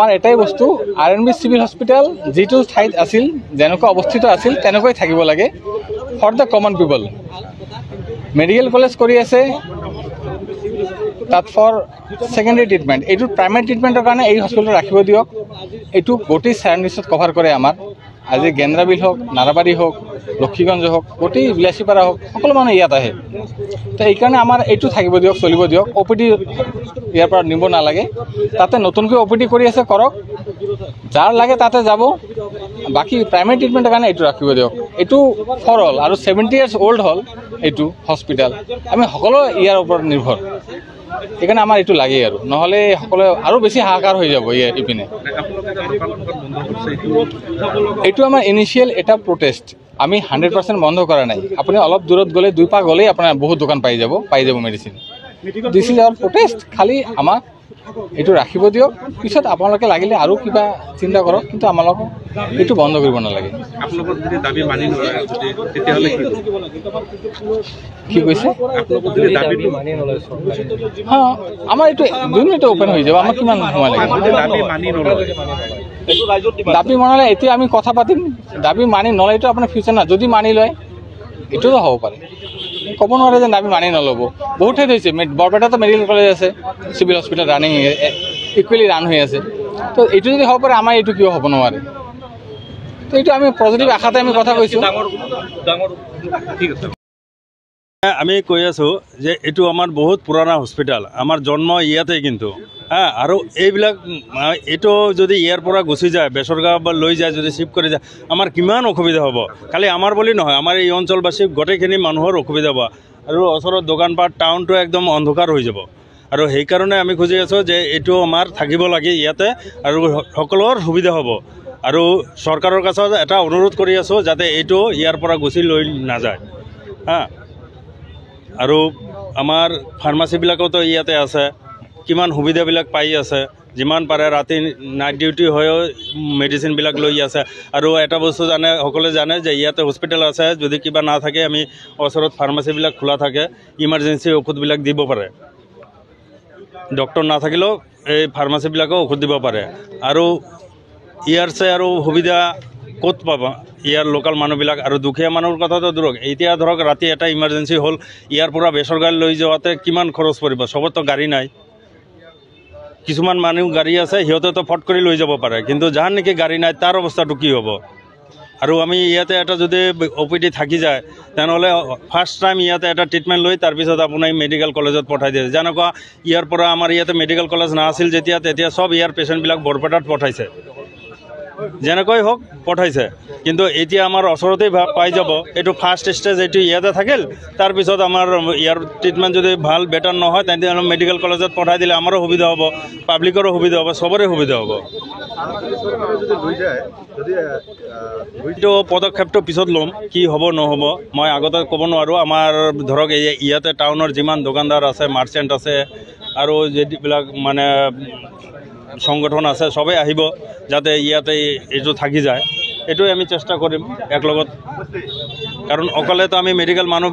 আমাৰ এটাই বস্তু RNB চিভিল হস্পিটেল যিটো ঠাইত আছিল যেনেকৈ অৱস্থিত আছিল তেনেকৈ থাকিব লাগে for the common people. Medical college কৰি আছে তাত ফৰ সেকেন্ডাৰী ট্ৰিটমেন্ট, এইটো প্ৰাইমাৰী ট্ৰিটমেন্টৰ কাৰণে এই হস্পিটেল ৰাখিব দিয়ক। এইটো গোটেই সাৰাংলিছত কভাৰ কৰে আমাৰ। আজি গেন্দ্ৰাবিল হোক, নাৰাবাৰী হোক, লক্ষীগঞ্জ হোক, গোটেই বিলাসীপাৰা হোক, সকলো মানুহ ইয়াত আহে। তো এইকাৰণে আমাৰ এইটো থাকিব দিয়ক, চলিব দিয়ক। OPD ইয়াৰ পৰা নিব নালাগে। তাতে নতুনকৈ OPD কৰি আছে কৰক, যাৰ লাগে তাতে যাব। বাকী প্ৰাইমাৰী ট্ৰিটমেণ্টৰ কাৰণে এইটো ৰাখিব দিয়ক। এইটো ফৰ অল, আৰু 70 years old হ'ল এইটো হস্পিটেল। আমি সকলো ইয়াৰ ওপৰত নিৰ্ভৰ, সেইকাৰণে আমাৰ এইটো লাগে আৰু নহ'লে সকলোৱে আৰু বেছি হাহাকাৰ হৈ যাব ইপিনে। এইটো আমাৰ ইনিচিয়েল এটা প্ৰটেষ্ট, আমি 100% বন্ধ কৰা নাই। আপুনি অলপ দূৰত গ'লে 2 পাক গ'লেই আপোনাৰ বহুত দোকান পাই যাব medicine. This is our protest. খালি আমাক এইটো ৰাখিব দিয়ক, পিছত আপোনালোকে লাগিলে আৰু কিবা চিন্তা কৰক, কিন্তু আমালোকক এইটো বন্ধ কৰিব নালাগে। কি কৈছে? হ্যাঁ, আমাৰ এইটো 2 মিনিটে অপেন হৈ যাব। আমাৰ কিমান সময় লাগে? দাবী মানিলে এতিয়া আমি কথা পাতিম। দাবী মানি নলয় এইটো আপোনাৰ ফিউচাৰ না। যদি মানি লয় এইটোও হ'ব পাৰে, ক'ব নোৱাৰে যে দাবী মানি নল'ব। বহুত ঠাইত হৈছে, বৰপেটাতো মেডিকেল কলেজ আছে, civil hospital running equally run হৈ আছে। তো এইটো যদি হ'ব পাৰে, আমাৰ এইটো কিয় হ'ব নোৱাৰে? তো এইটো আমি পজিটিভ আশাতে আমি কথা কৈছোঁ। আমি কৈ আছোঁ যে এইটো আমাৰ বহুত পুৰণা হস্পিটেল, আমাৰ জন্ম ইয়াতে কিন্তু আৰু এইবিলাক এইটো যদি ইয়াৰ পৰা গুচি যায়, বেচৰগাঁও বা লৈ যায়, যদি শিফ্ট কৰি যায়, আমাৰ কিমান অসুবিধা হ'ব। খালি আমাৰ বুলি নহয়, আমাৰ এই অঞ্চলবাসী গোটেইখিনি মানুহৰ অসুবিধা হ'ব। আৰু ওচৰত দোকানপাট, টাউনটো একদম অন্ধকাৰ হৈ যাব। আৰু সেইকাৰণে আমি খুজি আছোঁ যে এইটো আমাৰ থাকিব লাগে ইয়াতে, আৰু সকলোৰ সুবিধা হ'ব। আৰু চৰকাৰৰ কাছে এটা অনুৰোধ কৰি আছোঁ যাতে এইটো ইয়াৰ পৰা গুচি লৈ নাযায়। আৰু আমাৰ ফাৰ্মাচীবিলাকতো ইয়াতে আছে, কিমান সুবিধাবিলাক পাই আছে। যিমান পাৰে ৰাতি নাইট ডিউটি হৈও মেডিচিনবিলাক লৈ আছে। আৰু এটা বস্তু সকলোৱে জানে যে ইয়াতে হস্পিটেল আছে, যদি কিবা নাথাকে আমি ওচৰত ফাৰ্মাচীবিলাক খোলা থাকে, ইমাৰ্জেঞ্চি ঔষধবিলাক দিব পাৰে। ডক্টৰ নাথাকিলেও এই ফাৰ্মাচীবিলাকেও ঔষধ দিব পাৰে। আৰু ইয়াৰছে আৰু সুবিধা ক'ত পাবা ইয়াৰ লোকেল মানুহবিলাক? আৰু দুখীয়া মানুহৰ কথাটো দূৰক, এতিয়া ধৰক ৰাতি এটা ইমাৰ্জেঞ্চি হ'ল, ইয়াৰ পৰা বেচৰকাৰী লৈ যোৱাতে কিমান খৰচ পৰিব? চবতো গাড়ী নাই। কিছুমান মানুহ গাড়ী আছে, সিহঁতেতো ফট কৰি লৈ যাব পাৰে, কিন্তু যাৰ নেকি গাড়ী নাই তাৰ অৱস্থাটো কি হ'ব? আৰু আমি ইয়াতে এটা যদি OPD থাকি যায়, তেনেহ'লে ফাৰ্ষ্ট টাইম ইয়াতে এটা ট্ৰিটমেণ্ট লৈ তাৰপিছত আপোনাৰ মেডিকেল কলেজত পঠাই দিয়ে। যেনেকুৱা ইয়াৰ পৰা আমাৰ ইয়াতে মেডিকেল কলেজ নাছিল তেতিয়া চব ইয়াৰ পেচেণ্টবিলাক বৰপেটাত পঠাইছে, যেনেকৈ হোক পঠাইছে। কিন্তু এতিয়া আমাৰ ওচৰতেই পাই যাব। এইটো ফাৰ্ষ্ট ষ্টেজ, এইটো ইয়াতে থাকিল। তাৰপিছত আমাৰ ইয়াৰ ট্ৰিটমেণ্ট যদি ভাল বেটাৰ নহয়, তেতিয়াহ'লে মেডিকেল কলেজত পঠাই দিলে আমাৰো সুবিধা হ'ব, পাব্লিকৰো সুবিধা হ'ব, চবৰে সুবিধা হ'ব। এইটো পদক্ষেপটো পিছত ল'ম, কি হ'ব নহ'ব মই আগতে ক'ব নোৱাৰোঁ। আমাৰ ধৰক ইয়াতে টাউনৰ যিমান দোকানদাৰ আছে, মাৰ্চেণ্ট আছে, আৰু যিবিলাক মানে সংগঠন আছে, সবেই আহিব যাতে ইয়াতে এইটো থাকি যায়। এইটোৱে আমি চেষ্টা কৰিম একলগত, কাৰণ অকলেতো আমি মেডিকেল মানুহ